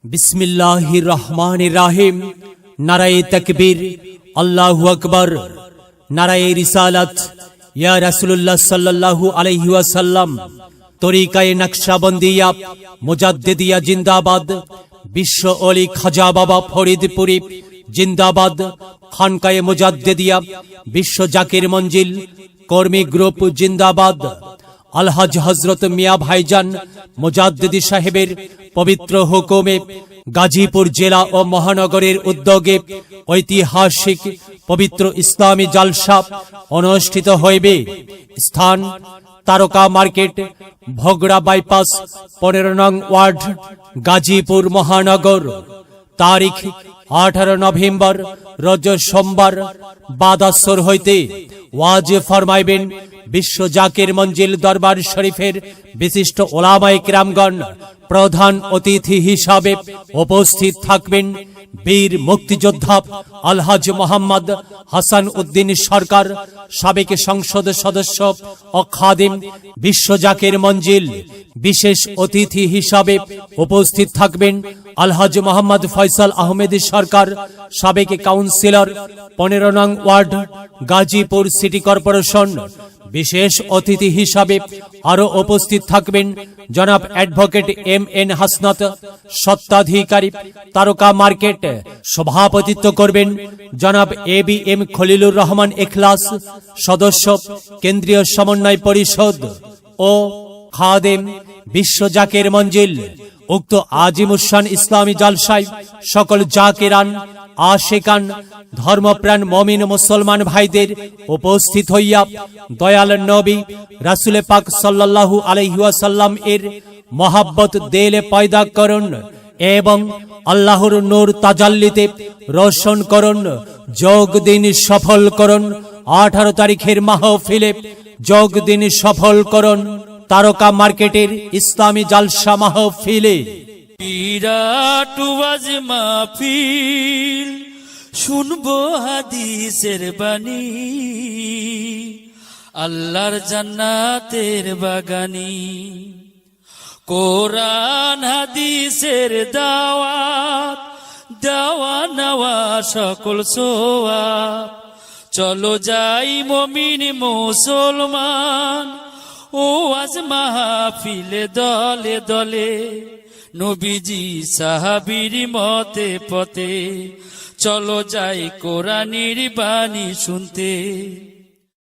बिस्मिल्लाहिर रहमानिर रहीम। नाराए तकबीर, अल्लाहु अकबर। नाराए रिसालत, या रसूलुल्लाह सल्लल्लाहु अलैहि वसल्लम। तरीकाए नक्शबंदिया मुजाद्दिदिया जिंदाबाद। विश्व ओली खाजा बाबा फरीदपुरी जिंदाबाद। खानकाए मुजाद्दिदिया विश्व जाकिर मंजिल कर्मी ग्रुप जिंदाबाद। अलहाज हजरत मिया भाईजान मुजाद्दिदी साहेबेर पवित्र हुकुमे गाजीपुर जिला और महानगरेर उद्योगे ऐतिहासिक पवित्र इस्लामी जलसा अनुष्ठित हইবে। स्थान तारका मार्केट, भोगड़ा बाईपास, 15 नং वार्ड, गाजीपुर महानगर। तारीख 18 नभेम्बर रोज सोमवार बादासर हইতে ওয়াজ फरमाइबेन विश्व जाकिर मंजिल दरबार शरीफेर विशिष्ट ओलामाए किरामगण। प्रधान अतिथि हिसाबे उपस्थित थाकबेन वीर मुक्तियोद्धा अलहाज मोहम्मद हासान उद्दीन सरकार, साবেক संसद सदस्य और खादिम विश्व जाकिर मंजिल। विशेष अतिथि हिसाबे उपस्थित थाकबेन अलहाज मोहम्मद फैसल आहमेद सरकार, साবেক काउंसिलर 15 नং वार्ड, गाजीपुर सिटी कॉर्पोरेशन। विशेष अतिथि हिसाबे आरो उपस्थित थाकबेन जनाब एडवोकेट एम.एन. हासनात, सत्ताधिकारी तारका मार्केट। सभापतित्व करबेन जनाब ए.बी.एम. खलिलुर रहमान इखलास, सदस्य केंद्रीय समन्वय परिषद ओ खादेम विश्व जाकिर मंजिल। उक्त आजिमुशान इस्लामी जलसाय सकल जाकिरान आशिकान धर्मप्राण ममिन मुसलमान भाईदेर उपस्थित हইয়া दयाल नबी रासूल पाक सल्लल्लाहु अलैहि वसल्लम एर मोहब्बत दिले पैदा करুন एवं আল্লাহর নূর তাজাল্লিতে রোশন করুন। যোগ দিন সফল করুন। 18 তারিখের মাহফিলে যোগ দিন সফল করুন। तारका मार्केटेर इस्लामी जलसा महफिले। বিরাট ওয়াজ মাহফিল শুনবো হাদিসের বাণী, আল্লাহর জান্নাতের বাগানি। কোরআন হাদিসের দাওয়াত, দাওয়া নেওয়া সকল সোয়াব। চলো যাই মুমিন মুসলমান ও আজ মাহফিলে দলে দলে। নবীজি সাহাবীর মতে পথে চলো যাই কোরআনের বাণী শুনতে।